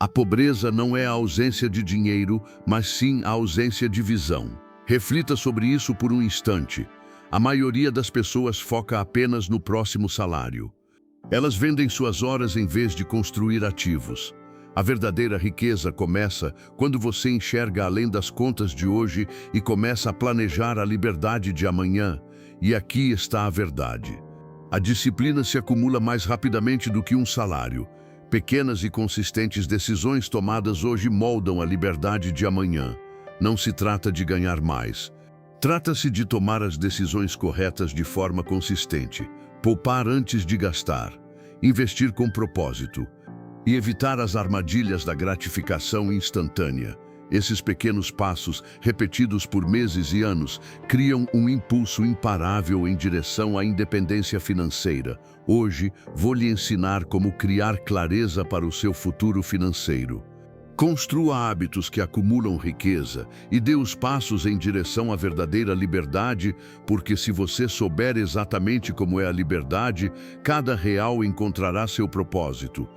A pobreza não é a ausência de dinheiro, mas sim a ausência de visão. Reflita sobre isso por um instante. A maioria das pessoas foca apenas no próximo salário. Elas vendem suas horas em vez de construir ativos. A verdadeira riqueza começa quando você enxerga além das contas de hoje e começa a planejar a liberdade de amanhã. E aqui está a verdade. A disciplina se acumula mais rapidamente do que um salário. Pequenas e consistentes decisões tomadas hoje moldam a liberdade de amanhã. Não se trata de ganhar mais. Trata-se de tomar as decisões corretas de forma consistente. Poupar antes de gastar. Investir com propósito. E evitar as armadilhas da gratificação instantânea. Esses pequenos passos, repetidos por meses e anos, criam um impulso imparável em direção à independência financeira. Hoje, vou lhe ensinar como criar clareza para o seu futuro financeiro. Construa hábitos que acumulam riqueza e dê os passos em direção à verdadeira liberdade, porque se você souber exatamente como é a liberdade, cada real encontrará seu propósito.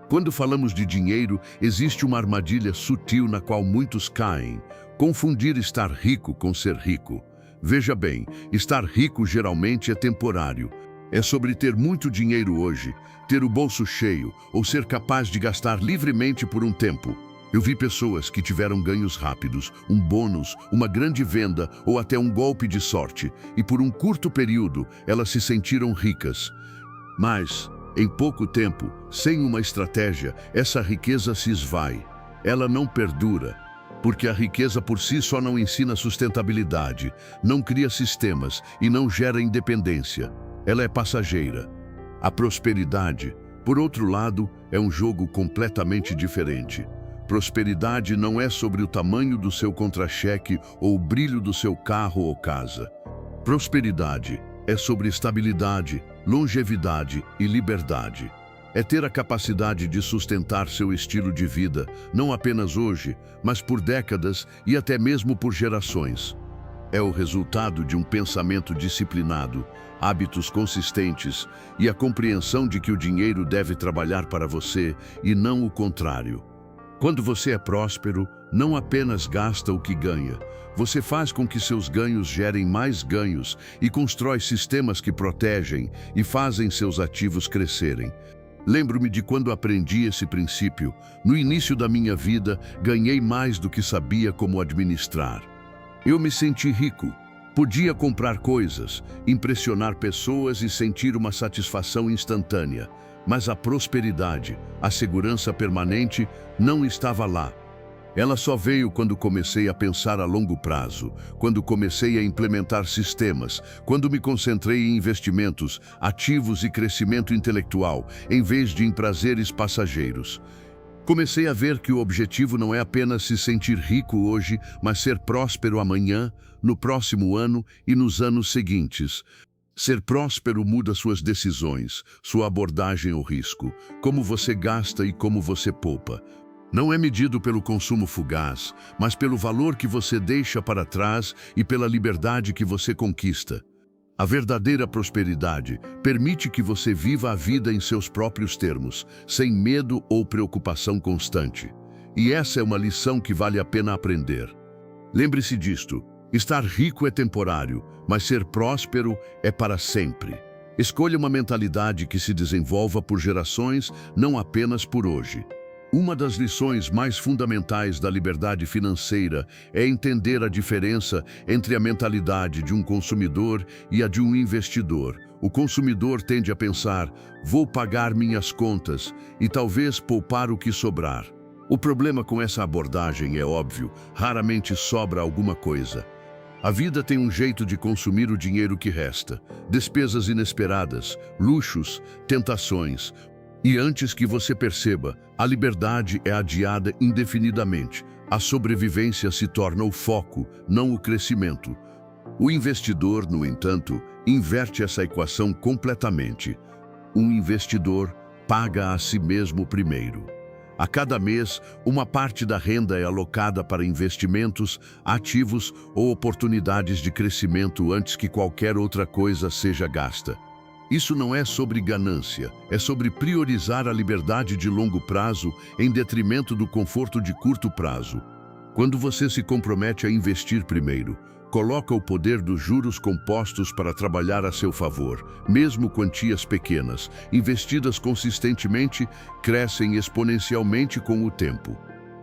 Quando falamos de dinheiro, existe uma armadilha sutil na qual muitos caem: confundir estar rico com ser rico. Veja bem, estar rico geralmente é temporário. É sobre ter muito dinheiro hoje, ter o bolso cheio ou ser capaz de gastar livremente por um tempo. Eu vi pessoas que tiveram ganhos rápidos, um bônus, uma grande venda ou até um golpe de sorte, e por um curto período elas se sentiram ricas. Mas, em pouco tempo, sem uma estratégia, essa riqueza se esvai. Ela não perdura, porque a riqueza por si só não ensina sustentabilidade, não cria sistemas e não gera independência. Ela é passageira. A prosperidade, por outro lado, é um jogo completamente diferente. Prosperidade não é sobre o tamanho do seu contra-cheque ou o brilho do seu carro ou casa. Prosperidade é sobre estabilidade, longevidade e liberdade. É ter a capacidade de sustentar seu estilo de vida, não apenas hoje, mas por décadas e até mesmo por gerações. É o resultado de um pensamento disciplinado, hábitos consistentes e a compreensão de que o dinheiro deve trabalhar para você e não o contrário. Quando você é próspero, não apenas gasta o que ganha, você faz com que seus ganhos gerem mais ganhos e constrói sistemas que protegem e fazem seus ativos crescerem. Lembro-me de quando aprendi esse princípio. No início da minha vida, ganhei mais do que sabia como administrar. Eu me senti rico. Podia comprar coisas, impressionar pessoas e sentir uma satisfação instantânea. Mas a prosperidade, a segurança permanente, não estava lá. Ela só veio quando comecei a pensar a longo prazo, quando comecei a implementar sistemas, quando me concentrei em investimentos, ativos e crescimento intelectual, em vez de em prazeres passageiros. Comecei a ver que o objetivo não é apenas se sentir rico hoje, mas ser próspero amanhã, no próximo ano e nos anos seguintes. Ser próspero muda suas decisões, sua abordagem ao risco, como você gasta e como você poupa. Não é medido pelo consumo fugaz, mas pelo valor que você deixa para trás e pela liberdade que você conquista. A verdadeira prosperidade permite que você viva a vida em seus próprios termos, sem medo ou preocupação constante. E essa é uma lição que vale a pena aprender. Lembre-se disto: estar rico é temporário, mas ser próspero é para sempre. Escolha uma mentalidade que se desenvolva por gerações, não apenas por hoje. Uma das lições mais fundamentais da liberdade financeira é entender a diferença entre a mentalidade de um consumidor e a de um investidor. O consumidor tende a pensar: vou pagar minhas contas e talvez poupar o que sobrar. O problema com essa abordagem é óbvio: raramente sobra alguma coisa. A vida tem um jeito de consumir o dinheiro que resta. Despesas inesperadas, luxos, tentações. E antes que você perceba, a liberdade é adiada indefinidamente. A sobrevivência se torna o foco, não o crescimento. O investidor, no entanto, inverte essa equação completamente. Um investidor paga a si mesmo primeiro. A cada mês, uma parte da renda é alocada para investimentos, ativos ou oportunidades de crescimento antes que qualquer outra coisa seja gasta. Isso não é sobre ganância, é sobre priorizar a liberdade de longo prazo em detrimento do conforto de curto prazo. Quando você se compromete a investir primeiro, coloca o poder dos juros compostos para trabalhar a seu favor. Mesmo quantias pequenas, investidas consistentemente, crescem exponencialmente com o tempo.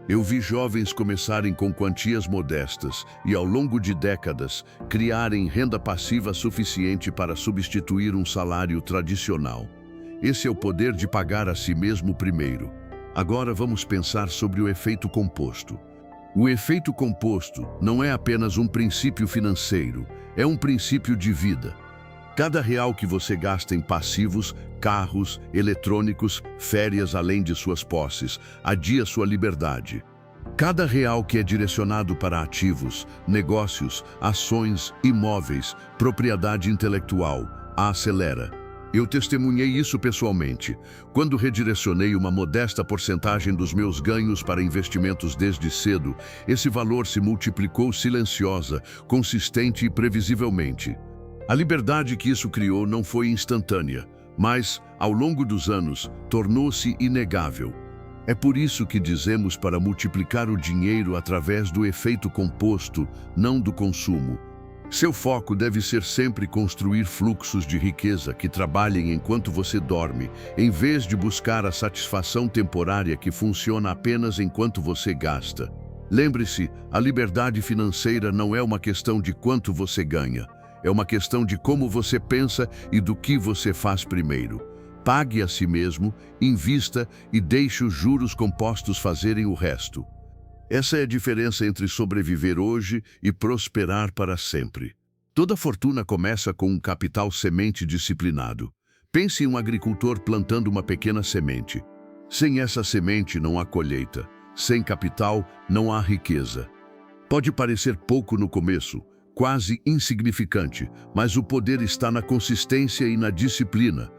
Eu vi jovens começarem com quantias modestas e, ao longo de décadas, criarem renda passiva suficiente para substituir um salário tradicional. Esse é o poder de pagar a si mesmo primeiro. Agora vamos pensar sobre o efeito composto. O efeito composto não é apenas um princípio financeiro, é um princípio de vida. Cada real que você gasta em passivos, carros, eletrônicos, férias além de suas posses, adia sua liberdade. Cada real que é direcionado para ativos, negócios, ações, imóveis, propriedade intelectual, a acelera. Eu testemunhei isso pessoalmente, quando redirecionei uma modesta porcentagem dos meus ganhos para investimentos desde cedo. Esse valor se multiplicou silenciosa, consistente e previsivelmente. A liberdade que isso criou não foi instantânea, mas, ao longo dos anos, tornou-se inegável. É por isso que dizemos para multiplicar o dinheiro através do efeito composto, não do consumo. Seu foco deve ser sempre construir fluxos de riqueza que trabalhem enquanto você dorme, em vez de buscar a satisfação temporária que funciona apenas enquanto você gasta. Lembre-se, a liberdade financeira não é uma questão de quanto você ganha. É uma questão de como você pensa e do que você faz primeiro. Pague a si mesmo, invista e deixe os juros compostos fazerem o resto. Essa é a diferença entre sobreviver hoje e prosperar para sempre. Toda fortuna começa com um capital semente disciplinado. Pense em um agricultor plantando uma pequena semente. Sem essa semente não há colheita. Sem capital não há riqueza. Pode parecer pouco no começo, quase insignificante, mas o poder está na consistência e na disciplina.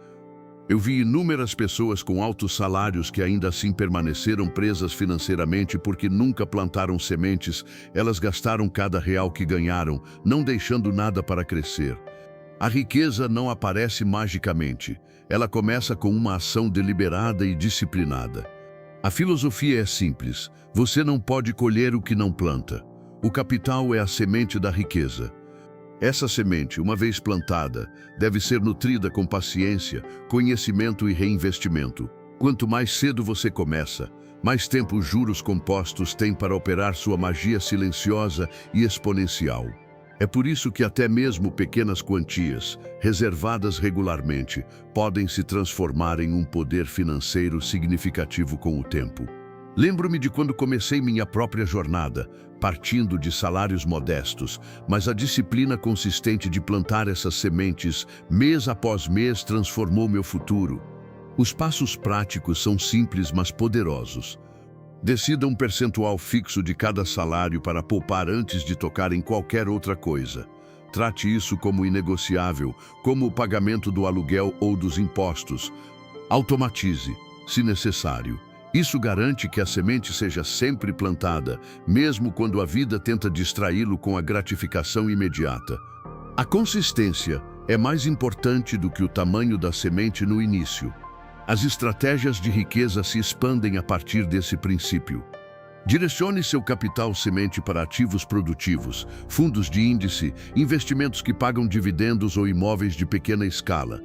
Eu vi inúmeras pessoas com altos salários que ainda assim permaneceram presas financeiramente porque nunca plantaram sementes. Elas gastaram cada real que ganharam, não deixando nada para crescer. A riqueza não aparece magicamente. Ela começa com uma ação deliberada e disciplinada. A filosofia é simples. Você não pode colher o que não planta. O capital é a semente da riqueza. Essa semente, uma vez plantada, deve ser nutrida com paciência, conhecimento e reinvestimento. Quanto mais cedo você começa, mais tempo os juros compostos têm para operar sua magia silenciosa e exponencial. É por isso que até mesmo pequenas quantias, reservadas regularmente, podem se transformar em um poder financeiro significativo com o tempo. Lembro-me de quando comecei minha própria jornada, partindo de salários modestos, mas a disciplina consistente de plantar essas sementes, mês após mês, transformou meu futuro. Os passos práticos são simples, mas poderosos. Decida um percentual fixo de cada salário para poupar antes de tocar em qualquer outra coisa. Trate isso como inegociável, como o pagamento do aluguel ou dos impostos. Automatize, se necessário. Isso garante que a semente seja sempre plantada, mesmo quando a vida tenta distraí-lo com a gratificação imediata. A consistência é mais importante do que o tamanho da semente no início. As estratégias de riqueza se expandem a partir desse princípio. Direcione seu capital semente para ativos produtivos, fundos de índice, investimentos que pagam dividendos ou imóveis de pequena escala.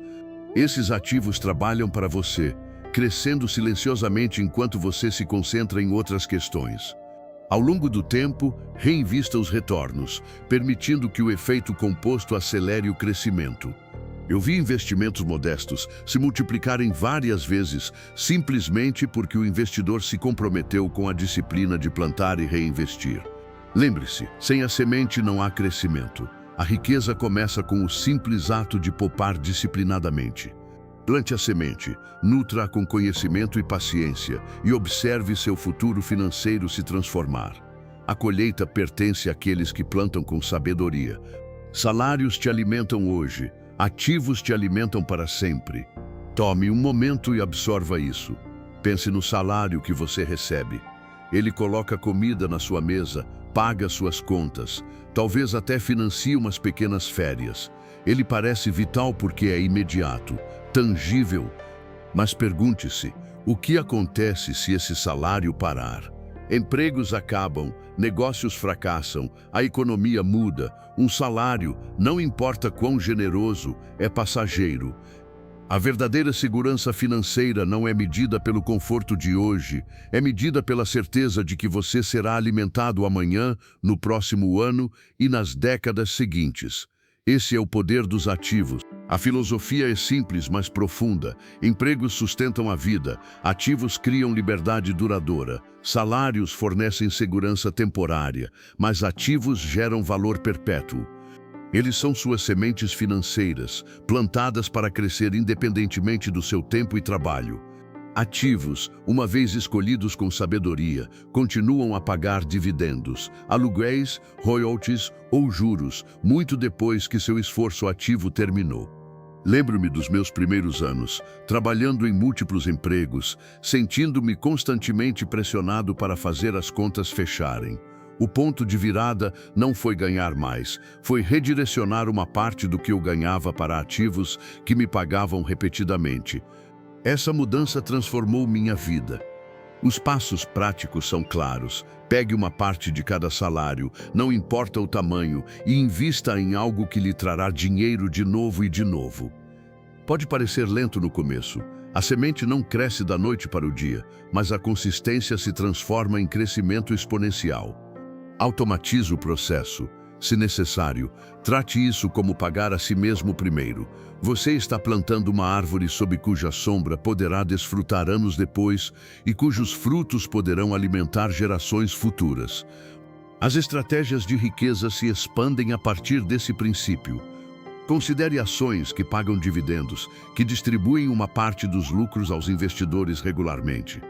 Esses ativos trabalham para você, crescendo silenciosamente enquanto você se concentra em outras questões. Ao longo do tempo, reinvista os retornos, permitindo que o efeito composto acelere o crescimento. Eu vi investimentos modestos se multiplicarem várias vezes, simplesmente porque o investidor se comprometeu com a disciplina de plantar e reinvestir. Lembre-se, sem a semente não há crescimento. A riqueza começa com o simples ato de poupar disciplinadamente. Plante a semente, nutra-a com conhecimento e paciência e observe seu futuro financeiro se transformar. A colheita pertence àqueles que plantam com sabedoria. Salários te alimentam hoje, ativos te alimentam para sempre. Tome um momento e absorva isso. Pense no salário que você recebe. Ele coloca comida na sua mesa, paga suas contas, talvez até financie umas pequenas férias. Ele parece vital porque é imediato, tangível. Mas pergunte-se, o que acontece se esse salário parar? Empregos acabam, negócios fracassam, a economia muda, um salário, não importa quão generoso, é passageiro. A verdadeira segurança financeira não é medida pelo conforto de hoje, é medida pela certeza de que você será alimentado amanhã, no próximo ano e nas décadas seguintes. Esse é o poder dos ativos. A filosofia é simples, mas profunda. Empregos sustentam a vida, ativos criam liberdade duradoura, salários fornecem segurança temporária, mas ativos geram valor perpétuo. Eles são suas sementes financeiras, plantadas para crescer independentemente do seu tempo e trabalho. Ativos, uma vez escolhidos com sabedoria, continuam a pagar dividendos, aluguéis, royalties ou juros, muito depois que seu esforço ativo terminou. Lembro-me dos meus primeiros anos, trabalhando em múltiplos empregos, sentindo-me constantemente pressionado para fazer as contas fecharem. O ponto de virada não foi ganhar mais, foi redirecionar uma parte do que eu ganhava para ativos que me pagavam repetidamente. Essa mudança transformou minha vida. Os passos práticos são claros. Pegue uma parte de cada salário, não importa o tamanho, e invista em algo que lhe trará dinheiro de novo e de novo. Pode parecer lento no começo. A semente não cresce da noite para o dia, mas a consistência se transforma em crescimento exponencial. Automatize o processo. Se necessário, trate isso como pagar a si mesmo primeiro. Você está plantando uma árvore sob cuja sombra poderá desfrutar anos depois e cujos frutos poderão alimentar gerações futuras. As estratégias de riqueza se expandem a partir desse princípio. Considere ações que pagam dividendos, que distribuem uma parte dos lucros aos investidores regularmente.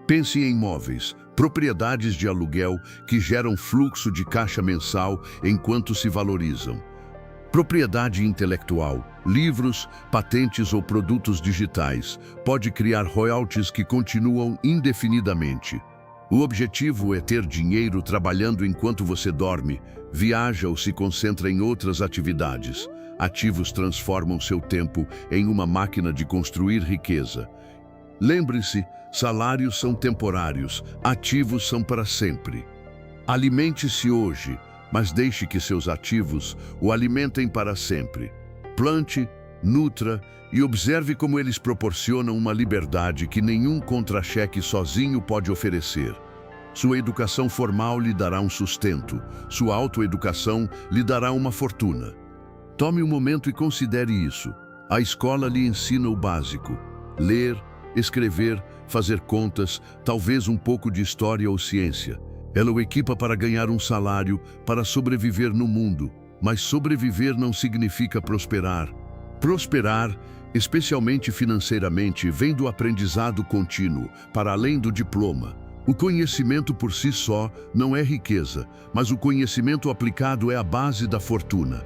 Pense em imóveis, propriedades de aluguel que geram fluxo de caixa mensal enquanto se valorizam. Propriedade intelectual, livros, patentes ou produtos digitais, pode criar royalties que continuam indefinidamente. O objetivo é ter dinheiro trabalhando enquanto você dorme, viaja ou se concentra em outras atividades. Ativos transformam seu tempo em uma máquina de construir riqueza. Lembre-se, salários são temporários, ativos são para sempre. Alimente-se hoje, mas deixe que seus ativos o alimentem para sempre. Plante, nutra e observe como eles proporcionam uma liberdade que nenhum contra-cheque sozinho pode oferecer. Sua educação formal lhe dará um sustento, sua autoeducação lhe dará uma fortuna. Tome um momento e considere isso. A escola lhe ensina o básico: ler, escrever, fazer contas, talvez um pouco de história ou ciência. Ela o equipa para ganhar um salário, para sobreviver no mundo. Mas sobreviver não significa prosperar. Prosperar, especialmente financeiramente, vem do aprendizado contínuo, para além do diploma. O conhecimento por si só não é riqueza, mas o conhecimento aplicado é a base da fortuna.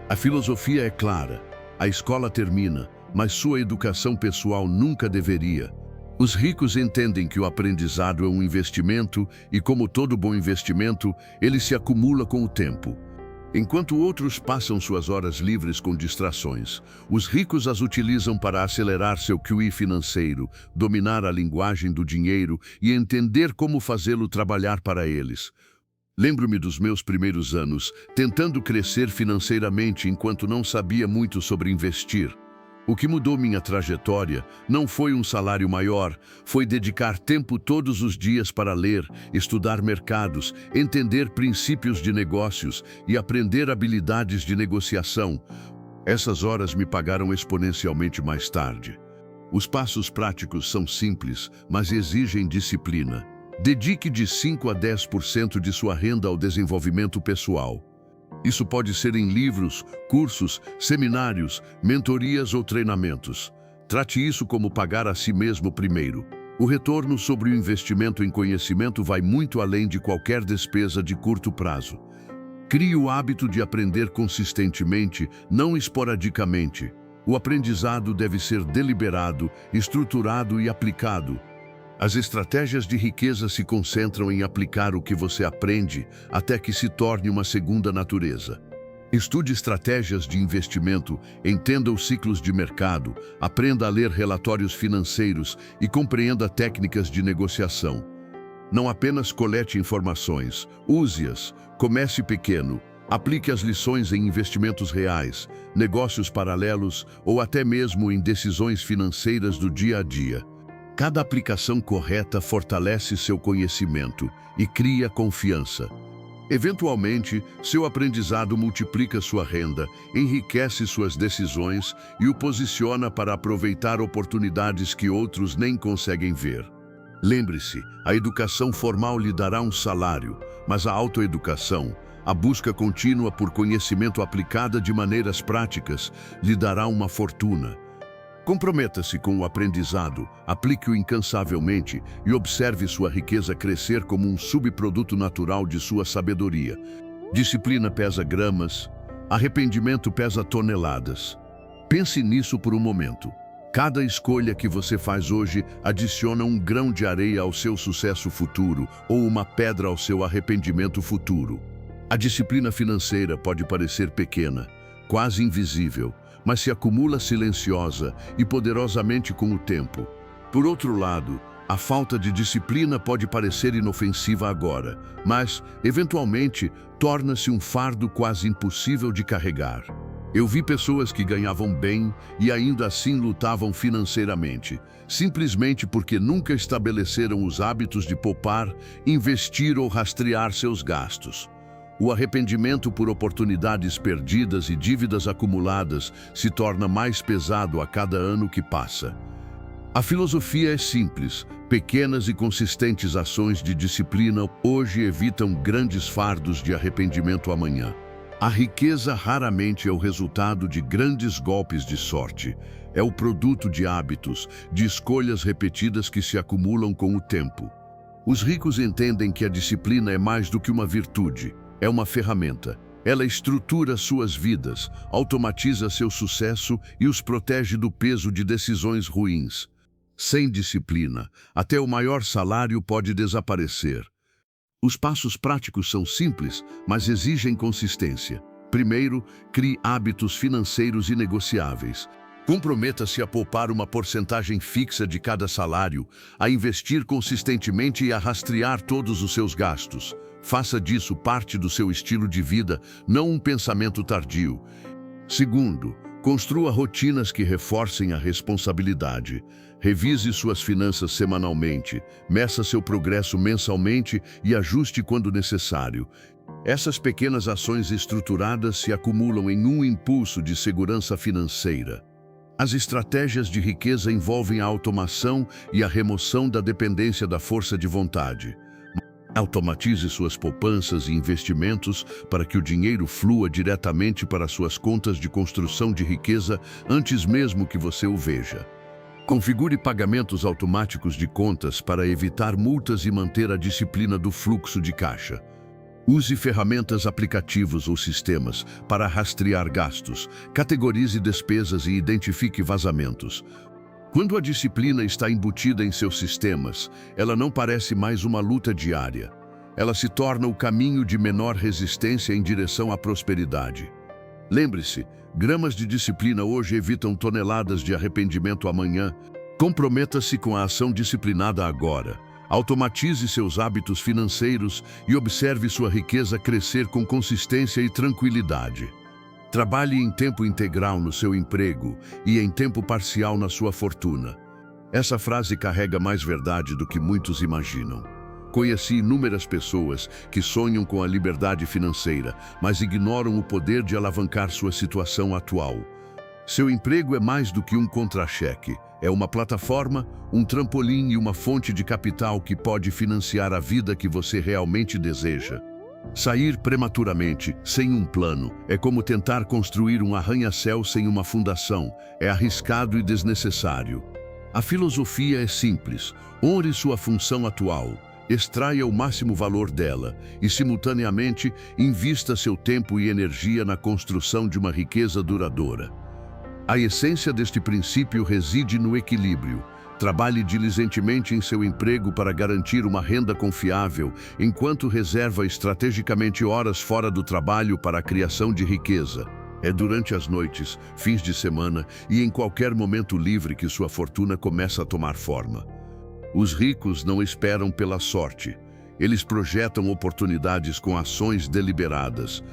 A filosofia é clara. A escola termina, mas sua educação pessoal nunca deveria. Os ricos entendem que o aprendizado é um investimento e, como todo bom investimento, ele se acumula com o tempo. Enquanto outros passam suas horas livres com distrações, os ricos as utilizam para acelerar seu QI financeiro, dominar a linguagem do dinheiro e entender como fazê-lo trabalhar para eles. Lembro-me dos meus primeiros anos, tentando crescer financeiramente enquanto não sabia muito sobre investir. O que mudou minha trajetória não foi um salário maior, foi dedicar tempo todos os dias para ler, estudar mercados, entender princípios de negócios e aprender habilidades de negociação. Essas horas me pagaram exponencialmente mais tarde. Os passos práticos são simples, mas exigem disciplina. Dedique de 5 a 10% de sua renda ao desenvolvimento pessoal. Isso pode ser em livros, cursos, seminários, mentorias ou treinamentos. Trate isso como pagar a si mesmo primeiro. O retorno sobre o investimento em conhecimento vai muito além de qualquer despesa de curto prazo. Crie o hábito de aprender consistentemente, não esporadicamente. O aprendizado deve ser deliberado, estruturado e aplicado. As estratégias de riqueza se concentram em aplicar o que você aprende até que se torne uma segunda natureza. Estude estratégias de investimento, entenda os ciclos de mercado, aprenda a ler relatórios financeiros e compreenda técnicas de negociação. Não apenas colete informações, use-as, comece pequeno, aplique as lições em investimentos reais, negócios paralelos ou até mesmo em decisões financeiras do dia a dia. Cada aplicação correta fortalece seu conhecimento e cria confiança. Eventualmente, seu aprendizado multiplica sua renda, enriquece suas decisões e o posiciona para aproveitar oportunidades que outros nem conseguem ver. Lembre-se, a educação formal lhe dará um salário, mas a autoeducação, a busca contínua por conhecimento aplicada de maneiras práticas, lhe dará uma fortuna. Comprometa-se com o aprendizado, aplique-o incansavelmente e observe sua riqueza crescer como um subproduto natural de sua sabedoria. Disciplina pesa gramas, arrependimento pesa toneladas. Pense nisso por um momento. Cada escolha que você faz hoje adiciona um grão de areia ao seu sucesso futuro ou uma pedra ao seu arrependimento futuro. A disciplina financeira pode parecer pequena, quase invisível, mas se acumula silenciosa e poderosamente com o tempo. Por outro lado, a falta de disciplina pode parecer inofensiva agora, mas, eventualmente, torna-se um fardo quase impossível de carregar. Eu vi pessoas que ganhavam bem e ainda assim lutavam financeiramente, simplesmente porque nunca estabeleceram os hábitos de poupar, investir ou rastrear seus gastos. O arrependimento por oportunidades perdidas e dívidas acumuladas se torna mais pesado a cada ano que passa. A filosofia é simples. Pequenas e consistentes ações de disciplina hoje evitam grandes fardos de arrependimento amanhã. A riqueza raramente é o resultado de grandes golpes de sorte. É o produto de hábitos, de escolhas repetidas que se acumulam com o tempo. Os ricos entendem que a disciplina é mais do que uma virtude. É uma ferramenta. Ela estrutura suas vidas, automatiza seu sucesso e os protege do peso de decisões ruins. Sem disciplina, até o maior salário pode desaparecer. Os passos práticos são simples, mas exigem consistência. Primeiro, crie hábitos financeiros inegociáveis. Comprometa-se a poupar uma porcentagem fixa de cada salário, a investir consistentemente e a rastrear todos os seus gastos. Faça disso parte do seu estilo de vida, não um pensamento tardio. Segundo, construa rotinas que reforcem a responsabilidade. Revise suas finanças semanalmente, meça seu progresso mensalmente e ajuste quando necessário. Essas pequenas ações estruturadas se acumulam em um impulso de segurança financeira. As estratégias de riqueza envolvem a automação e a remoção da dependência da força de vontade. Automatize suas poupanças e investimentos para que o dinheiro flua diretamente para suas contas de construção de riqueza antes mesmo que você o veja. Configure pagamentos automáticos de contas para evitar multas e manter a disciplina do fluxo de caixa. Use ferramentas, aplicativos ou sistemas para rastrear gastos, categorize despesas e identifique vazamentos. Quando a disciplina está embutida em seus sistemas, ela não parece mais uma luta diária. Ela se torna o caminho de menor resistência em direção à prosperidade. Lembre-se, gramas de disciplina hoje evitam toneladas de arrependimento amanhã. Comprometa-se com a ação disciplinada agora. Automatize seus hábitos financeiros e observe sua riqueza crescer com consistência e tranquilidade. Trabalhe em tempo integral no seu emprego e em tempo parcial na sua fortuna. Essa frase carrega mais verdade do que muitos imaginam. Conheci inúmeras pessoas que sonham com a liberdade financeira, mas ignoram o poder de alavancar sua situação atual. Seu emprego é mais do que um contra-cheque. É uma plataforma, um trampolim e uma fonte de capital que pode financiar a vida que você realmente deseja. Sair prematuramente, sem um plano, é como tentar construir um arranha-céu sem uma fundação. É arriscado e desnecessário. A filosofia é simples. Honre sua função atual, extraia o máximo valor dela e, simultaneamente, invista seu tempo e energia na construção de uma riqueza duradoura. A essência deste princípio reside no equilíbrio. Trabalhe diligentemente em seu emprego para garantir uma renda confiável, enquanto reserva estrategicamente horas fora do trabalho para a criação de riqueza. É durante as noites, fins de semana e em qualquer momento livre que sua fortuna começa a tomar forma. Os ricos não esperam pela sorte. Eles projetam oportunidades com ações deliberadas.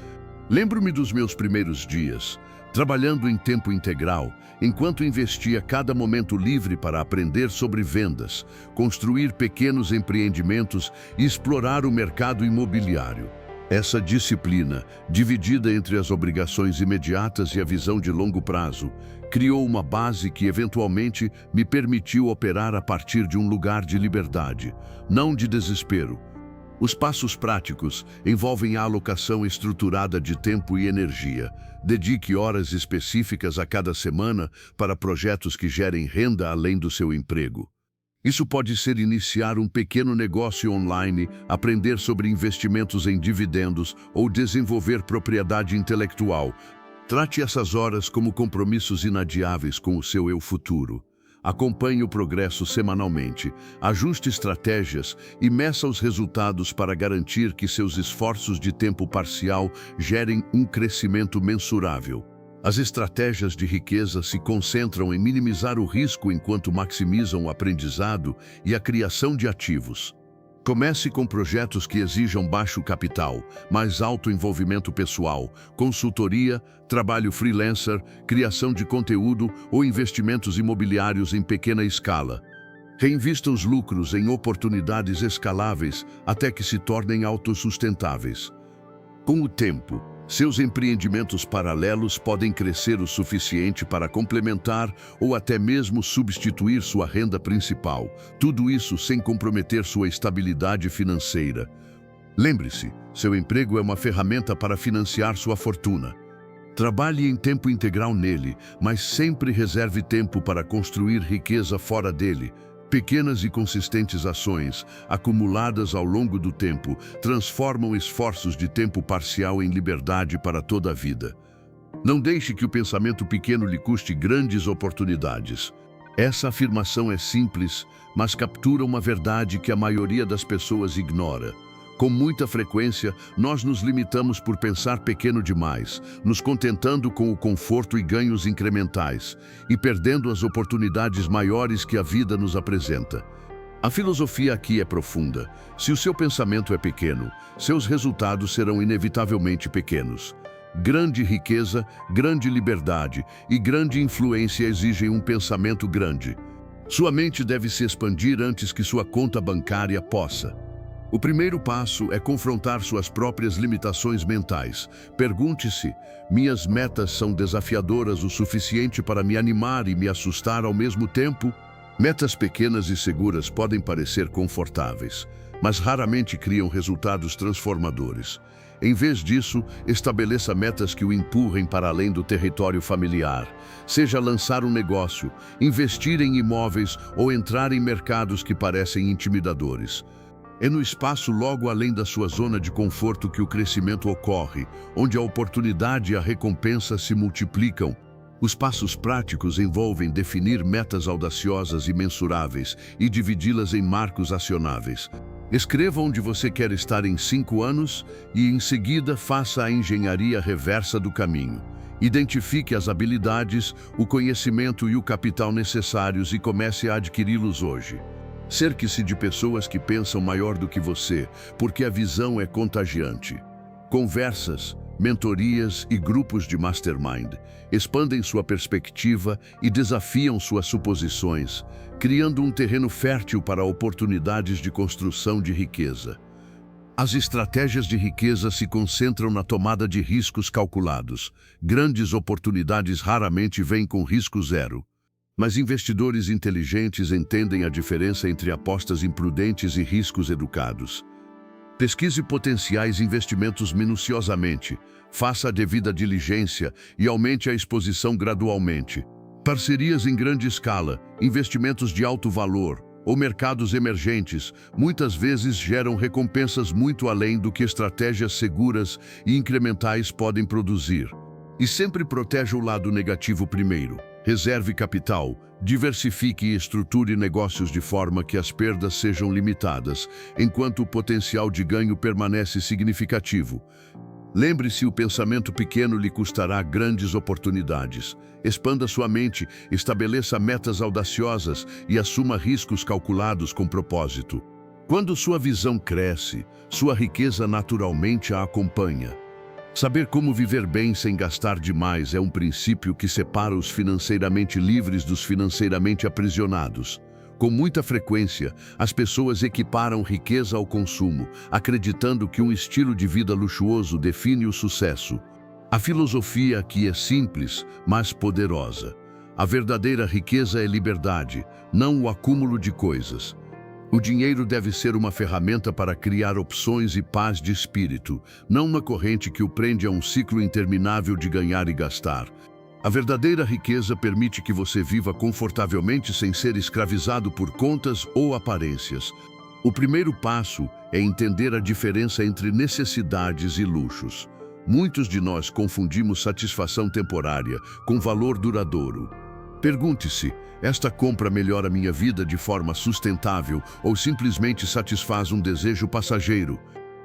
Lembro-me dos meus primeiros dias, trabalhando em tempo integral, enquanto investia cada momento livre para aprender sobre vendas, construir pequenos empreendimentos e explorar o mercado imobiliário. Essa disciplina, dividida entre as obrigações imediatas e a visão de longo prazo, criou uma base que eventualmente me permitiu operar a partir de um lugar de liberdade, não de desespero. Os passos práticos envolvem a alocação estruturada de tempo e energia. Dedique horas específicas a cada semana para projetos que gerem renda além do seu emprego. Isso pode ser iniciar um pequeno negócio online, aprender sobre investimentos em dividendos ou desenvolver propriedade intelectual. Trate essas horas como compromissos inadiáveis com o seu eu futuro. Acompanhe o progresso semanalmente, ajuste estratégias e meça os resultados para garantir que seus esforços de tempo parcial gerem um crescimento mensurável. As estratégias de riqueza se concentram em minimizar o risco enquanto maximizam o aprendizado e a criação de ativos. Comece com projetos que exijam baixo capital, mais alto envolvimento pessoal, consultoria, trabalho freelancer, criação de conteúdo ou investimentos imobiliários em pequena escala. Reinvista os lucros em oportunidades escaláveis até que se tornem autossustentáveis. Com o tempo, seus empreendimentos paralelos podem crescer o suficiente para complementar ou até mesmo substituir sua renda principal, tudo isso sem comprometer sua estabilidade financeira. Lembre-se, seu emprego é uma ferramenta para financiar sua fortuna. Trabalhe em tempo integral nele, mas sempre reserve tempo para construir riqueza fora dele. Pequenas e consistentes ações, acumuladas ao longo do tempo, transformam esforços de tempo parcial em liberdade para toda a vida. Não deixe que o pensamento pequeno lhe custe grandes oportunidades. Essa afirmação é simples, mas captura uma verdade que a maioria das pessoas ignora. Com muita frequência, nós nos limitamos por pensar pequeno demais, nos contentando com o conforto e ganhos incrementais, e perdendo as oportunidades maiores que a vida nos apresenta. A filosofia aqui é profunda. Se o seu pensamento é pequeno, seus resultados serão inevitavelmente pequenos. Grande riqueza, grande liberdade e grande influência exigem um pensamento grande. Sua mente deve se expandir antes que sua conta bancária possa. O primeiro passo é confrontar suas próprias limitações mentais. Pergunte-se: minhas metas são desafiadoras o suficiente para me animar e me assustar ao mesmo tempo? Metas pequenas e seguras podem parecer confortáveis, mas raramente criam resultados transformadores. Em vez disso, estabeleça metas que o empurrem para além do território familiar. Seja lançar um negócio, investir em imóveis ou entrar em mercados que parecem intimidadores. É no espaço logo além da sua zona de conforto que o crescimento ocorre, onde a oportunidade e a recompensa se multiplicam. Os passos práticos envolvem definir metas audaciosas e mensuráveis e dividi-las em marcos acionáveis. Escreva onde você quer estar em 5 anos e, em seguida, faça a engenharia reversa do caminho. Identifique as habilidades, o conhecimento e o capital necessários e comece a adquiri-los hoje. Cerque-se de pessoas que pensam maior do que você, porque a visão é contagiante. Conversas, mentorias e grupos de mastermind expandem sua perspectiva e desafiam suas suposições, criando um terreno fértil para oportunidades de construção de riqueza. As estratégias de riqueza se concentram na tomada de riscos calculados. Grandes oportunidades raramente vêm com risco zero. Mas investidores inteligentes entendem a diferença entre apostas imprudentes e riscos educados. Pesquise potenciais investimentos minuciosamente, faça a devida diligência e aumente a exposição gradualmente. Parcerias em grande escala, investimentos de alto valor ou mercados emergentes muitas vezes geram recompensas muito além do que estratégias seguras e incrementais podem produzir. E sempre proteja o lado negativo primeiro. Reserve capital, diversifique e estruture negócios de forma que as perdas sejam limitadas, enquanto o potencial de ganho permanece significativo. Lembre-se, o pensamento pequeno lhe custará grandes oportunidades. Expanda sua mente, estabeleça metas audaciosas e assuma riscos calculados com propósito. Quando sua visão cresce, sua riqueza naturalmente a acompanha. Saber como viver bem sem gastar demais é um princípio que separa os financeiramente livres dos financeiramente aprisionados. Com muita frequência, as pessoas equiparam riqueza ao consumo, acreditando que um estilo de vida luxuoso define o sucesso. A filosofia aqui é simples, mas poderosa. A verdadeira riqueza é liberdade, não o acúmulo de coisas. O dinheiro deve ser uma ferramenta para criar opções e paz de espírito, não uma corrente que o prende a um ciclo interminável de ganhar e gastar. A verdadeira riqueza permite que você viva confortavelmente sem ser escravizado por contas ou aparências. O primeiro passo é entender a diferença entre necessidades e luxos. Muitos de nós confundimos satisfação temporária com valor duradouro. Pergunte-se: esta compra melhora minha vida de forma sustentável ou simplesmente satisfaz um desejo passageiro?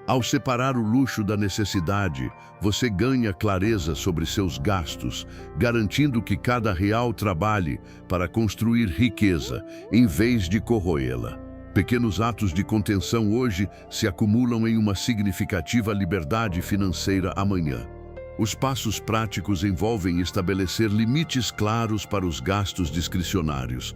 Ao separar o luxo da necessidade, você ganha clareza sobre seus gastos, garantindo que cada real trabalhe para construir riqueza, em vez de corroê-la. Pequenos atos de contenção hoje se acumulam em uma significativa liberdade financeira amanhã. Os passos práticos envolvem estabelecer limites claros para os gastos discricionários.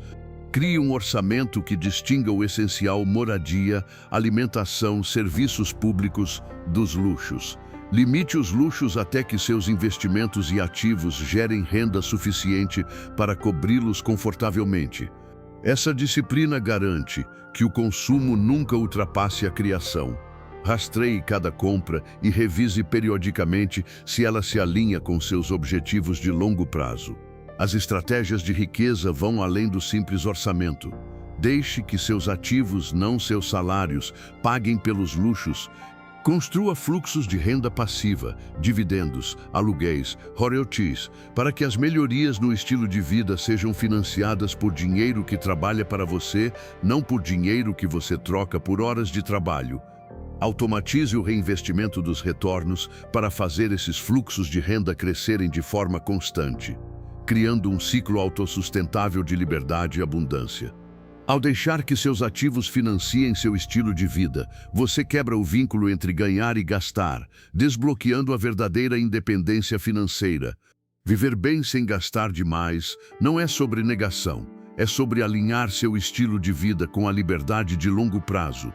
Crie um orçamento que distinga o essencial: moradia, alimentação, serviços públicos, dos luxos. Limite os luxos até que seus investimentos e ativos gerem renda suficiente para cobri-los confortavelmente. Essa disciplina garante que o consumo nunca ultrapasse a criação. Rastreie cada compra e revise periodicamente se ela se alinha com seus objetivos de longo prazo. As estratégias de riqueza vão além do simples orçamento. Deixe que seus ativos, não seus salários, paguem pelos luxos. Construa fluxos de renda passiva, dividendos, aluguéis, royalties, para que as melhorias no estilo de vida sejam financiadas por dinheiro que trabalha para você, não por dinheiro que você troca por horas de trabalho. Automatize o reinvestimento dos retornos para fazer esses fluxos de renda crescerem de forma constante, criando um ciclo autossustentável de liberdade e abundância. Ao deixar que seus ativos financiem seu estilo de vida, você quebra o vínculo entre ganhar e gastar, desbloqueando a verdadeira independência financeira. Viver bem sem gastar demais não é sobre negação, é sobre alinhar seu estilo de vida com a liberdade de longo prazo.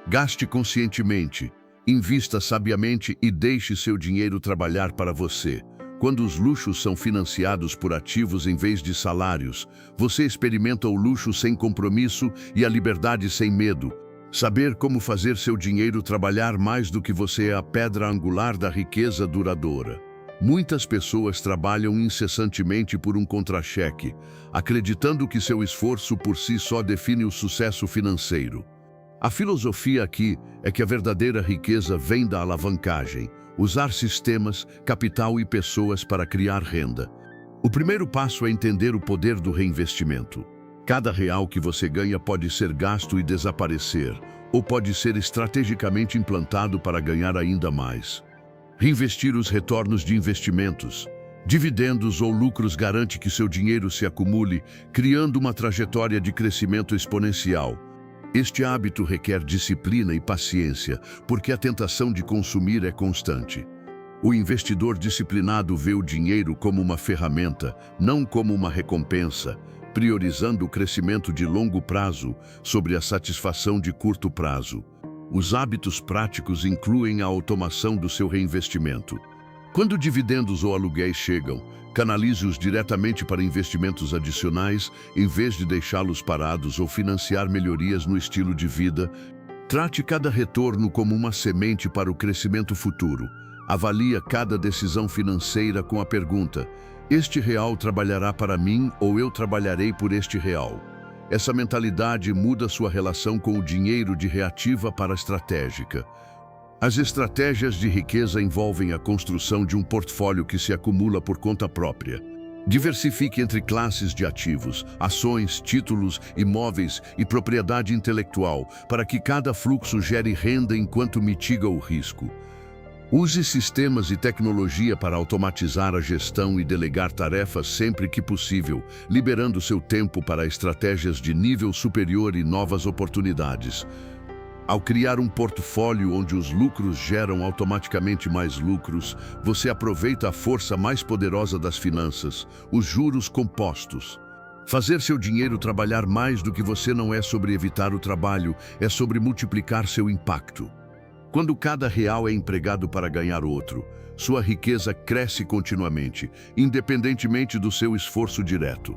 Gaste conscientemente, invista sabiamente e deixe seu dinheiro trabalhar para você. Quando os luxos são financiados por ativos em vez de salários, você experimenta o luxo sem compromisso e a liberdade sem medo. Saber como fazer seu dinheiro trabalhar mais do que você é a pedra angular da riqueza duradoura. Muitas pessoas trabalham incessantemente por um contra-cheque, acreditando que seu esforço por si só define o sucesso financeiro. A filosofia aqui é que a verdadeira riqueza vem da alavancagem, usar sistemas, capital e pessoas para criar renda. O primeiro passo é entender o poder do reinvestimento. Cada real que você ganha pode ser gasto e desaparecer, ou pode ser estrategicamente implantado para ganhar ainda mais. Reinvestir os retornos de investimentos, dividendos ou lucros garante que seu dinheiro se acumule, criando uma trajetória de crescimento exponencial. Este hábito requer disciplina e paciência, porque a tentação de consumir é constante. O investidor disciplinado vê o dinheiro como uma ferramenta, não como uma recompensa, priorizando o crescimento de longo prazo sobre a satisfação de curto prazo. Os hábitos práticos incluem a automação do seu reinvestimento. Quando dividendos ou aluguéis chegam, canalize-os diretamente para investimentos adicionais, em vez de deixá-los parados ou financiar melhorias no estilo de vida. Trate cada retorno como uma semente para o crescimento futuro. Avalie cada decisão financeira com a pergunta: este real trabalhará para mim ou eu trabalharei por este real? Essa mentalidade muda sua relação com o dinheiro de reativa para estratégica. As estratégias de riqueza envolvem a construção de um portfólio que se acumula por conta própria. Diversifique entre classes de ativos, ações, títulos, imóveis e propriedade intelectual para que cada fluxo gere renda enquanto mitiga o risco. Use sistemas e tecnologia para automatizar a gestão e delegar tarefas sempre que possível, liberando seu tempo para estratégias de nível superior e novas oportunidades. Ao criar um portfólio onde os lucros geram automaticamente mais lucros, você aproveita a força mais poderosa das finanças, os juros compostos. Fazer seu dinheiro trabalhar mais do que você não é sobre evitar o trabalho, é sobre multiplicar seu impacto. Quando cada real é empregado para ganhar outro, sua riqueza cresce continuamente, independentemente do seu esforço direto.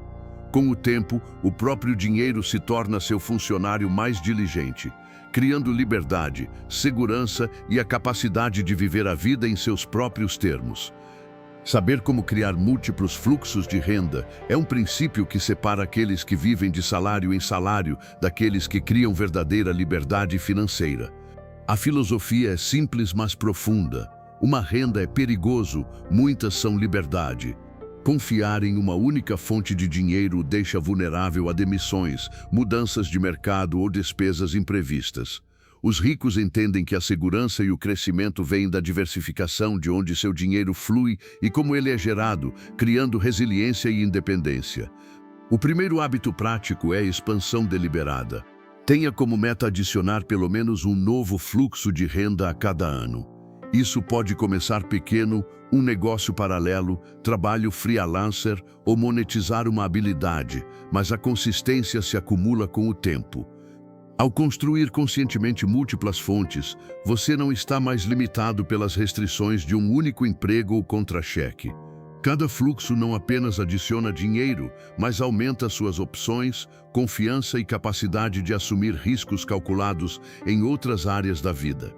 Com o tempo, o próprio dinheiro se torna seu funcionário mais diligente, criando liberdade, segurança e a capacidade de viver a vida em seus próprios termos. Saber como criar múltiplos fluxos de renda é um princípio que separa aqueles que vivem de salário em salário daqueles que criam verdadeira liberdade financeira. A filosofia é simples, mas profunda. Uma renda é perigoso, muitas são liberdade. Confiar em uma única fonte de dinheiro o deixa vulnerável a demissões, mudanças de mercado ou despesas imprevistas. Os ricos entendem que a segurança e o crescimento vêm da diversificação de onde seu dinheiro flui e como ele é gerado, criando resiliência e independência. O primeiro hábito prático é a expansão deliberada. Tenha como meta adicionar pelo menos um novo fluxo de renda a cada ano. Isso pode começar pequeno, um negócio paralelo, trabalho freelancer ou monetizar uma habilidade, mas a consistência se acumula com o tempo. Ao construir conscientemente múltiplas fontes, você não está mais limitado pelas restrições de um único emprego ou contra-cheque. Cada fluxo não apenas adiciona dinheiro, mas aumenta suas opções, confiança e capacidade de assumir riscos calculados em outras áreas da vida.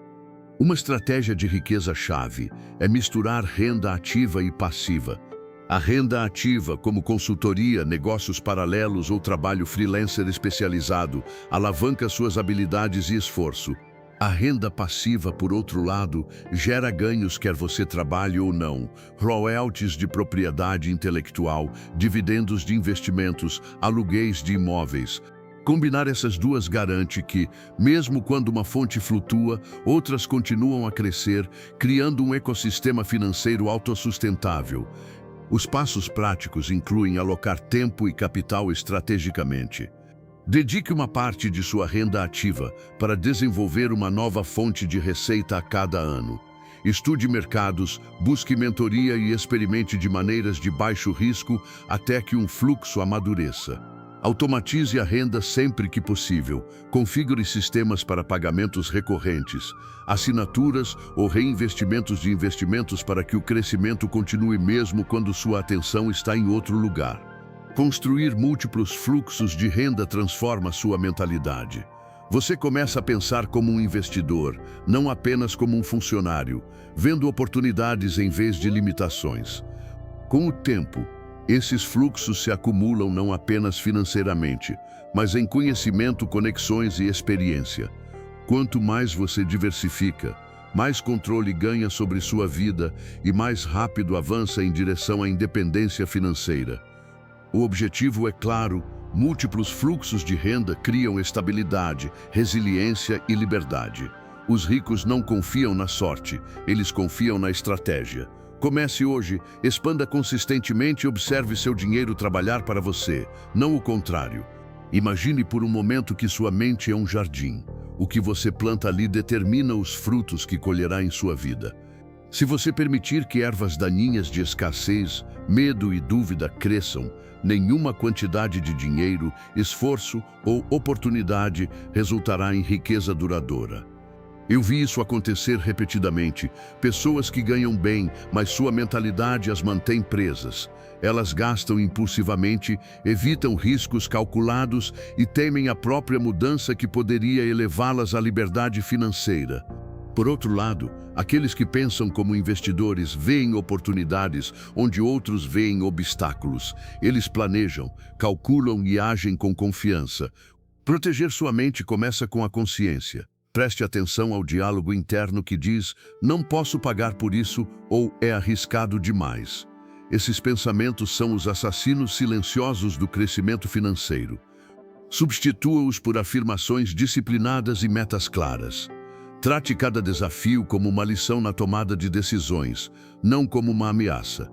Uma estratégia de riqueza-chave é misturar renda ativa e passiva. A renda ativa, como consultoria, negócios paralelos ou trabalho freelancer especializado, alavanca suas habilidades e esforço. A renda passiva, por outro lado, gera ganhos quer você trabalhe ou não, royalties de propriedade intelectual, dividendos de investimentos, aluguéis de imóveis. Combinar essas duas garante que, mesmo quando uma fonte flutua, outras continuam a crescer, criando um ecossistema financeiro autossustentável. Os passos práticos incluem alocar tempo e capital estrategicamente. Dedique uma parte de sua renda ativa para desenvolver uma nova fonte de receita a cada ano. Estude mercados, busque mentoria e experimente de maneiras de baixo risco até que um fluxo amadureça. Automatize a renda sempre que possível. Configure sistemas para pagamentos recorrentes, assinaturas ou reinvestimentos de investimentos para que o crescimento continue mesmo quando sua atenção está em outro lugar. Construir múltiplos fluxos de renda transforma sua mentalidade. Você começa a pensar como um investidor, não apenas como um funcionário, vendo oportunidades em vez de limitações. Com o tempo, esses fluxos se acumulam não apenas financeiramente, mas em conhecimento, conexões e experiência. Quanto mais você diversifica, mais controle ganha sobre sua vida e mais rápido avança em direção à independência financeira. O objetivo é claro: múltiplos fluxos de renda criam estabilidade, resiliência e liberdade. Os ricos não confiam na sorte, eles confiam na estratégia. Comece hoje, expanda consistentemente e observe seu dinheiro trabalhar para você, não o contrário. Imagine por um momento que sua mente é um jardim. O que você planta ali determina os frutos que colherá em sua vida. Se você permitir que ervas daninhas de escassez, medo e dúvida cresçam, nenhuma quantidade de dinheiro, esforço ou oportunidade resultará em riqueza duradoura. Eu vi isso acontecer repetidamente. Pessoas que ganham bem, mas sua mentalidade as mantém presas. Elas gastam impulsivamente, evitam riscos calculados e temem a própria mudança que poderia elevá-las à liberdade financeira. Por outro lado, aqueles que pensam como investidores veem oportunidades onde outros veem obstáculos. Eles planejam, calculam e agem com confiança. Proteger sua mente começa com a consciência. Preste atenção ao diálogo interno que diz: não posso pagar por isso ou é arriscado demais. Esses pensamentos são os assassinos silenciosos do crescimento financeiro. Substitua-os por afirmações disciplinadas e metas claras. Trate cada desafio como uma lição na tomada de decisões, não como uma ameaça.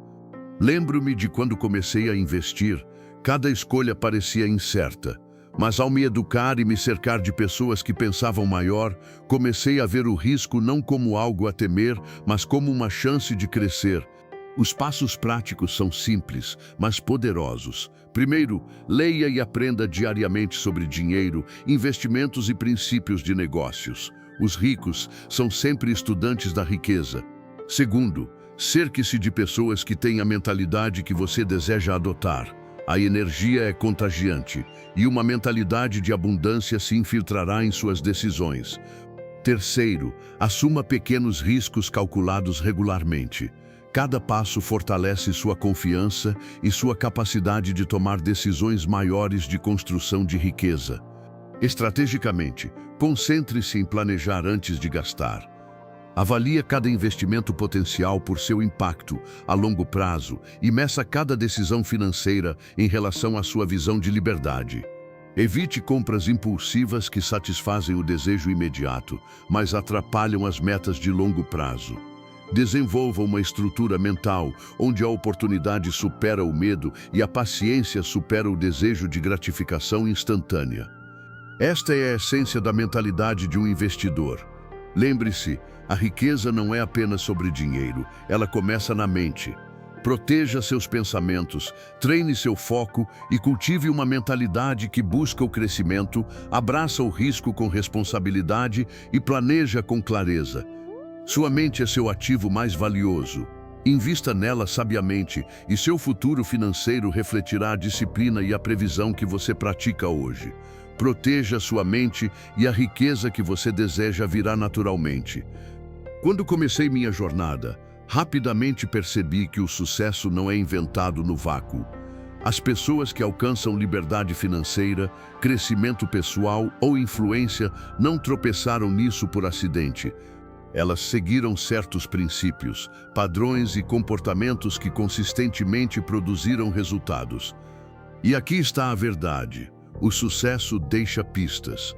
Lembro-me de quando comecei a investir, cada escolha parecia incerta. Mas ao me educar e me cercar de pessoas que pensavam maior, comecei a ver o risco não como algo a temer, mas como uma chance de crescer. Os passos práticos são simples, mas poderosos. Primeiro, leia e aprenda diariamente sobre dinheiro, investimentos e princípios de negócios. Os ricos são sempre estudantes da riqueza. Segundo, cerque-se de pessoas que têm a mentalidade que você deseja adotar. A energia é contagiante e uma mentalidade de abundância se infiltrará em suas decisões. Terceiro, assuma pequenos riscos calculados regularmente. Cada passo fortalece sua confiança e sua capacidade de tomar decisões maiores de construção de riqueza. Estrategicamente, concentre-se em planejar antes de gastar. Avalie cada investimento potencial por seu impacto a longo prazo e meça cada decisão financeira em relação à sua visão de liberdade. Evite compras impulsivas que satisfazem o desejo imediato, mas atrapalham as metas de longo prazo. Desenvolva uma estrutura mental onde a oportunidade supera o medo e a paciência supera o desejo de gratificação instantânea. Esta é a essência da mentalidade de um investidor. Lembre-se, a riqueza não é apenas sobre dinheiro, ela começa na mente. Proteja seus pensamentos, treine seu foco e cultive uma mentalidade que busca o crescimento, abraça o risco com responsabilidade e planeja com clareza. Sua mente é seu ativo mais valioso. Invista nela sabiamente e seu futuro financeiro refletirá a disciplina e a previsão que você pratica hoje. Proteja sua mente e a riqueza que você deseja virá naturalmente. Quando comecei minha jornada, rapidamente percebi que o sucesso não é inventado no vácuo. As pessoas que alcançam liberdade financeira, crescimento pessoal ou influência não tropeçaram nisso por acidente. Elas seguiram certos princípios, padrões e comportamentos que consistentemente produziram resultados. E aqui está a verdade. O sucesso deixa pistas.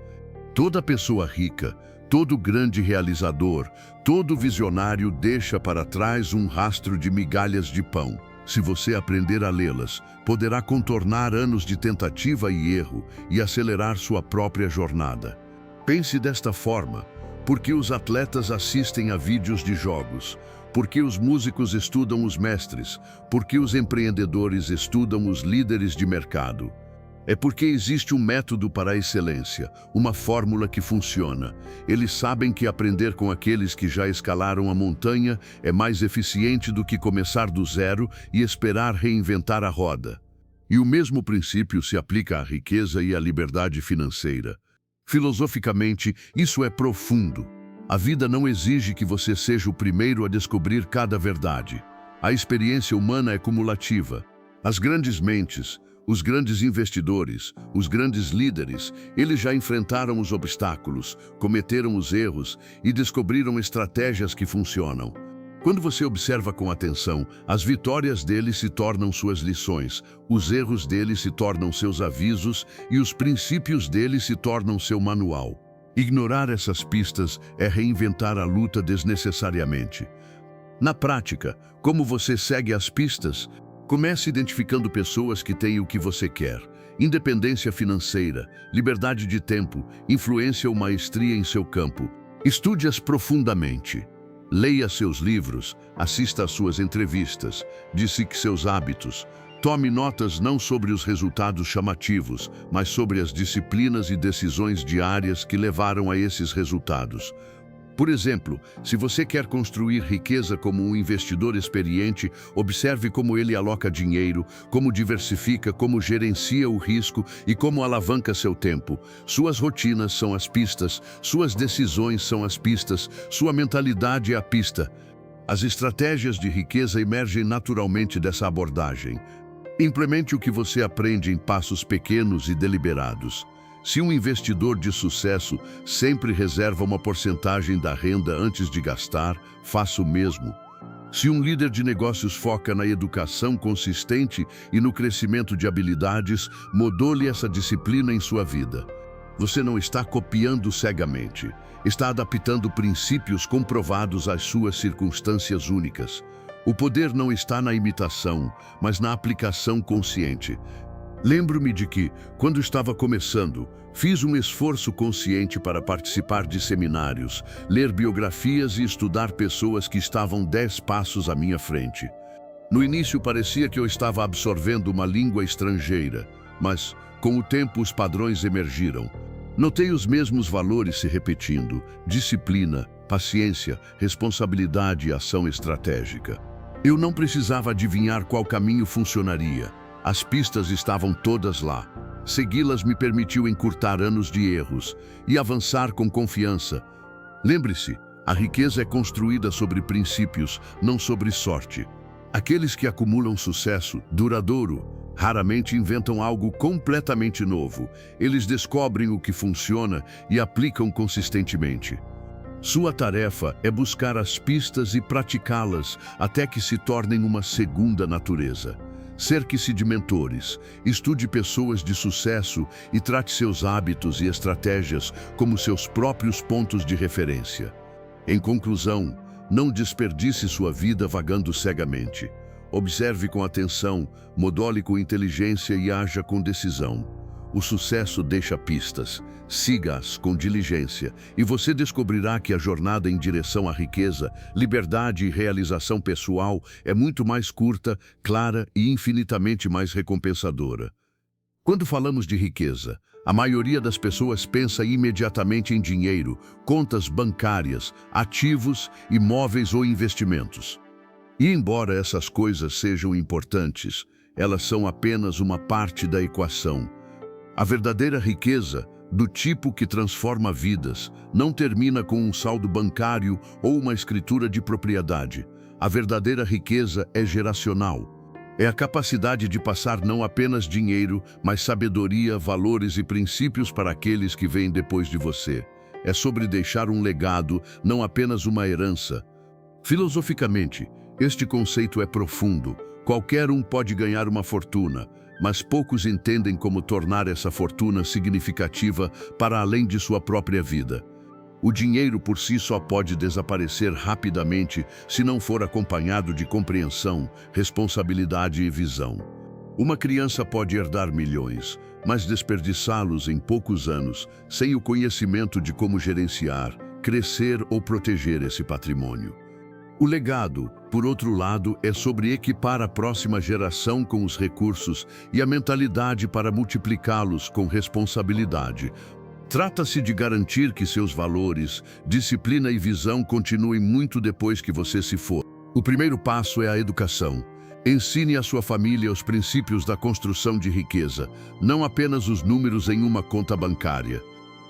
Toda pessoa rica, todo grande realizador, todo visionário deixa para trás um rastro de migalhas de pão. Se você aprender a lê-las, poderá contornar anos de tentativa e erro e acelerar sua própria jornada. Pense desta forma, porque os atletas assistem a vídeos de jogos, porque os músicos estudam os mestres, porque os empreendedores estudam os líderes de mercado. É porque existe um método para a excelência, uma fórmula que funciona. Eles sabem que aprender com aqueles que já escalaram a montanha é mais eficiente do que começar do zero e esperar reinventar a roda. E o mesmo princípio se aplica à riqueza e à liberdade financeira. Filosoficamente, isso é profundo. A vida não exige que você seja o primeiro a descobrir cada verdade. A experiência humana é cumulativa. As grandes mentes, os grandes investidores, os grandes líderes, eles já enfrentaram os obstáculos, cometeram os erros e descobriram estratégias que funcionam. Quando você observa com atenção, as vitórias deles se tornam suas lições, os erros deles se tornam seus avisos e os princípios deles se tornam seu manual. Ignorar essas pistas é reinventar a luta desnecessariamente. Na prática, como você segue as pistas? Comece identificando pessoas que têm o que você quer. Independência financeira, liberdade de tempo, influência ou maestria em seu campo. Estude-as profundamente. Leia seus livros, assista às suas entrevistas, dissique seus hábitos. Tome notas não sobre os resultados chamativos, mas sobre as disciplinas e decisões diárias que levaram a esses resultados. Por exemplo, se você quer construir riqueza como um investidor experiente, observe como ele aloca dinheiro, como diversifica, como gerencia o risco e como alavanca seu tempo. Suas rotinas são as pistas, suas decisões são as pistas, sua mentalidade é a pista. As estratégias de riqueza emergem naturalmente dessa abordagem. Implemente o que você aprende em passos pequenos e deliberados. Se um investidor de sucesso sempre reserva uma porcentagem da renda antes de gastar, faça o mesmo. Se um líder de negócios foca na educação consistente e no crescimento de habilidades, module essa disciplina em sua vida. Você não está copiando cegamente, está adaptando princípios comprovados às suas circunstâncias únicas. O poder não está na imitação, mas na aplicação consciente. Lembro-me de que, quando estava começando, fiz um esforço consciente para participar de seminários, ler biografias e estudar pessoas que estavam 10 passos à minha frente. No início parecia que eu estava absorvendo uma língua estrangeira, mas, com o tempo, os padrões emergiram. Notei os mesmos valores se repetindo: disciplina, paciência, responsabilidade e ação estratégica. Eu não precisava adivinhar qual caminho funcionaria. As pistas estavam todas lá. Segui-las me permitiu encurtar anos de erros e avançar com confiança. Lembre-se, a riqueza é construída sobre princípios, não sobre sorte. Aqueles que acumulam sucesso duradouro raramente inventam algo completamente novo. Eles descobrem o que funciona e aplicam consistentemente. Sua tarefa é buscar as pistas e praticá-las até que se tornem uma segunda natureza. Cerque-se de mentores, estude pessoas de sucesso e trate seus hábitos e estratégias como seus próprios pontos de referência. Em conclusão, não desperdice sua vida vagando cegamente. Observe com atenção, module com inteligência e haja com decisão. O sucesso deixa pistas. Siga-as com diligência e você descobrirá que a jornada em direção à riqueza, liberdade e realização pessoal é muito mais curta, clara e infinitamente mais recompensadora. Quando falamos de riqueza, a maioria das pessoas pensa imediatamente em dinheiro, contas bancárias, ativos, imóveis ou investimentos. E embora essas coisas sejam importantes, elas são apenas uma parte da equação. A verdadeira riqueza, do tipo que transforma vidas, não termina com um saldo bancário ou uma escritura de propriedade. A verdadeira riqueza é geracional. É a capacidade de passar não apenas dinheiro, mas sabedoria, valores e princípios para aqueles que vêm depois de você. É sobre deixar um legado, não apenas uma herança. Filosoficamente, este conceito é profundo. Qualquer um pode ganhar uma fortuna, mas poucos entendem como tornar essa fortuna significativa para além de sua própria vida. O dinheiro por si só pode desaparecer rapidamente se não for acompanhado de compreensão, responsabilidade e visão. Uma criança pode herdar milhões, mas desperdiçá-los em poucos anos, sem o conhecimento de como gerenciar, crescer ou proteger esse patrimônio. O legado, por outro lado, é sobre equipar a próxima geração com os recursos e a mentalidade para multiplicá-los com responsabilidade. Trata-se de garantir que seus valores, disciplina e visão continuem muito depois que você se for. O primeiro passo é a educação. Ensine à sua família os princípios da construção de riqueza, não apenas os números em uma conta bancária.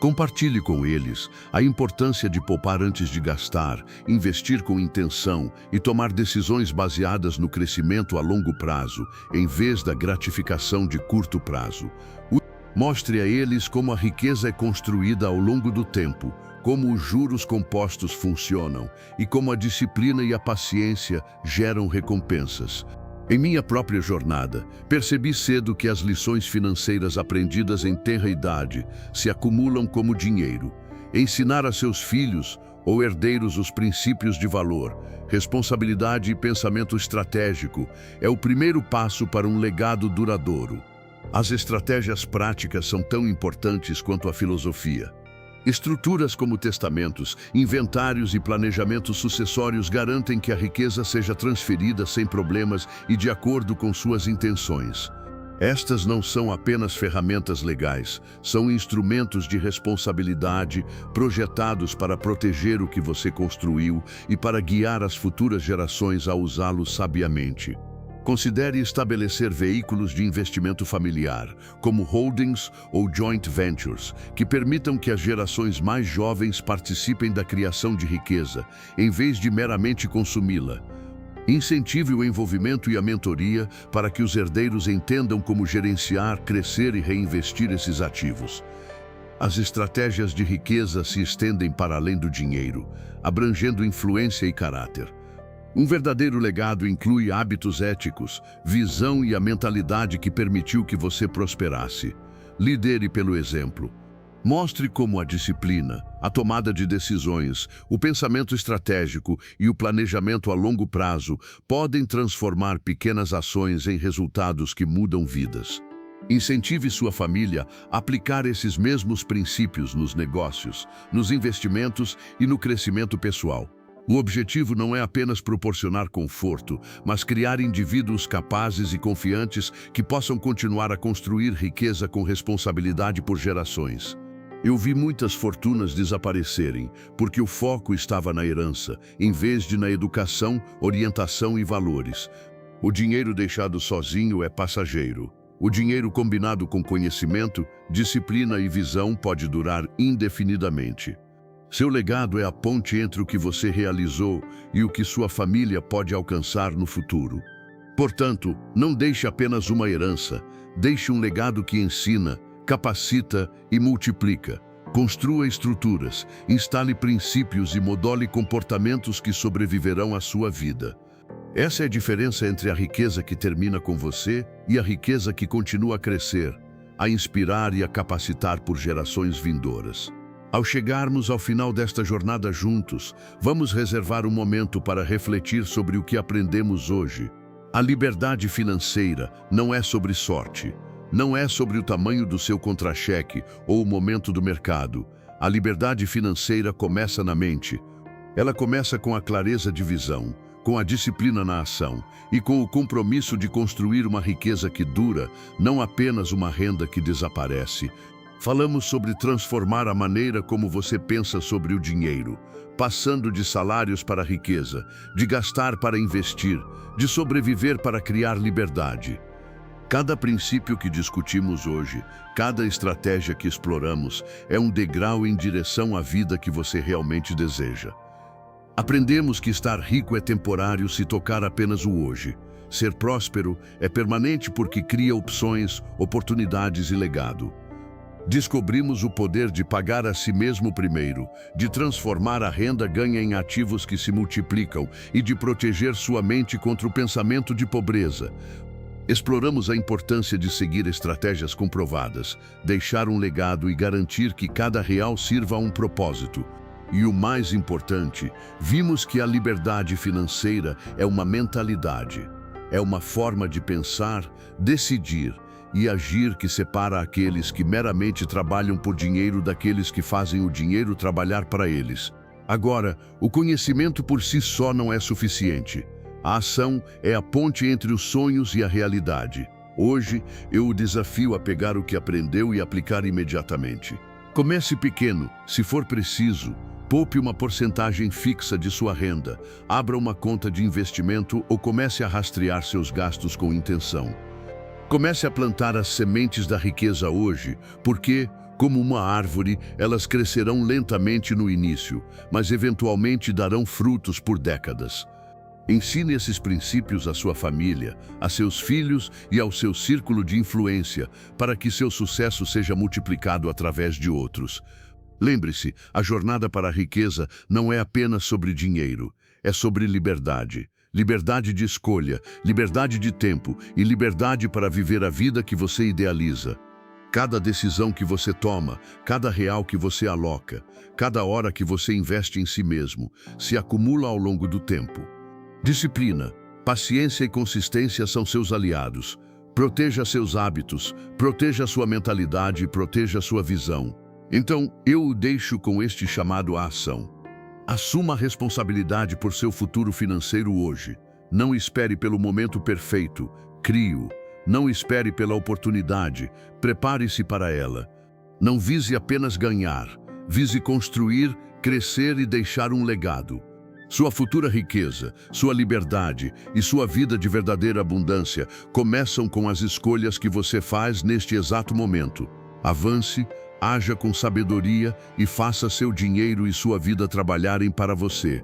Compartilhe com eles a importância de poupar antes de gastar, investir com intenção e tomar decisões baseadas no crescimento a longo prazo, em vez da gratificação de curto prazo. Mostre a eles como a riqueza é construída ao longo do tempo, como os juros compostos funcionam e como a disciplina e a paciência geram recompensas. Em minha própria jornada, percebi cedo que as lições financeiras aprendidas em tenra idade se acumulam como dinheiro. Ensinar a seus filhos ou herdeiros os princípios de valor, responsabilidade e pensamento estratégico é o primeiro passo para um legado duradouro. As estratégias práticas são tão importantes quanto a filosofia. Estruturas como testamentos, inventários e planejamentos sucessórios garantem que a riqueza seja transferida sem problemas e de acordo com suas intenções. Estas não são apenas ferramentas legais, são instrumentos de responsabilidade projetados para proteger o que você construiu e para guiar as futuras gerações a usá-lo sabiamente. Considere estabelecer veículos de investimento familiar, como holdings ou joint ventures, que permitam que as gerações mais jovens participem da criação de riqueza, em vez de meramente consumi-la. Incentive o envolvimento e a mentoria para que os herdeiros entendam como gerenciar, crescer e reinvestir esses ativos. As estratégias de riqueza se estendem para além do dinheiro, abrangendo influência e caráter. Um verdadeiro legado inclui hábitos éticos, visão e a mentalidade que permitiu que você prosperasse. Lidere pelo exemplo. Mostre como a disciplina, a tomada de decisões, o pensamento estratégico e o planejamento a longo prazo podem transformar pequenas ações em resultados que mudam vidas. Incentive sua família a aplicar esses mesmos princípios nos negócios, nos investimentos e no crescimento pessoal. O objetivo não é apenas proporcionar conforto, mas criar indivíduos capazes e confiantes que possam continuar a construir riqueza com responsabilidade por gerações. Eu vi muitas fortunas desaparecerem, porque o foco estava na herança, em vez de na educação, orientação e valores. O dinheiro deixado sozinho é passageiro. O dinheiro combinado com conhecimento, disciplina e visão pode durar indefinidamente. Seu legado é a ponte entre o que você realizou e o que sua família pode alcançar no futuro. Portanto, não deixe apenas uma herança, deixe um legado que ensina, capacita e multiplica. Construa estruturas, instale princípios e modele comportamentos que sobreviverão à sua vida. Essa é a diferença entre a riqueza que termina com você e a riqueza que continua a crescer, a inspirar e a capacitar por gerações vindouras. Ao chegarmos ao final desta jornada juntos, vamos reservar um momento para refletir sobre o que aprendemos hoje. A liberdade financeira não é sobre sorte. Não é sobre o tamanho do seu contra-cheque ou o momento do mercado. A liberdade financeira começa na mente. Ela começa com a clareza de visão, com a disciplina na ação e com o compromisso de construir uma riqueza que dura, não apenas uma renda que desaparece. Falamos sobre transformar a maneira como você pensa sobre o dinheiro, passando de salários para riqueza, de gastar para investir, de sobreviver para criar liberdade. Cada princípio que discutimos hoje, cada estratégia que exploramos, é um degrau em direção à vida que você realmente deseja. Aprendemos que estar rico é temporário se tocar apenas o hoje. Ser próspero é permanente porque cria opções, oportunidades e legado. Descobrimos o poder de pagar a si mesmo primeiro, de transformar a renda ganha em ativos que se multiplicam e de proteger sua mente contra o pensamento de pobreza. Exploramos a importância de seguir estratégias comprovadas, deixar um legado e garantir que cada real sirva a um propósito. E o mais importante, vimos que a liberdade financeira é uma mentalidade, é uma forma de pensar, decidir e agir que separa aqueles que meramente trabalham por dinheiro daqueles que fazem o dinheiro trabalhar para eles. Agora, o conhecimento por si só não é suficiente. A ação é a ponte entre os sonhos e a realidade. Hoje, eu o desafio a pegar o que aprendeu e aplicar imediatamente. Comece pequeno, se for preciso. Poupe uma porcentagem fixa de sua renda, abra uma conta de investimento ou comece a rastrear seus gastos com intenção. Comece a plantar as sementes da riqueza hoje, porque, como uma árvore, elas crescerão lentamente no início, mas eventualmente darão frutos por décadas. Ensine esses princípios à sua família, a seus filhos e ao seu círculo de influência, para que seu sucesso seja multiplicado através de outros. Lembre-se, a jornada para a riqueza não é apenas sobre dinheiro, é sobre liberdade. Liberdade de escolha, liberdade de tempo e liberdade para viver a vida que você idealiza. Cada decisão que você toma, cada real que você aloca, cada hora que você investe em si mesmo, se acumula ao longo do tempo. Disciplina, paciência e consistência são seus aliados. Proteja seus hábitos, proteja sua mentalidade e proteja sua visão. Então, eu o deixo com este chamado à ação. Assuma a responsabilidade por seu futuro financeiro hoje. Não espere pelo momento perfeito, crie-o. Não espere pela oportunidade, prepare-se para ela. Não vise apenas ganhar, vise construir, crescer e deixar um legado. Sua futura riqueza, sua liberdade e sua vida de verdadeira abundância começam com as escolhas que você faz neste exato momento. Avance, haja com sabedoria e faça seu dinheiro e sua vida trabalharem para você.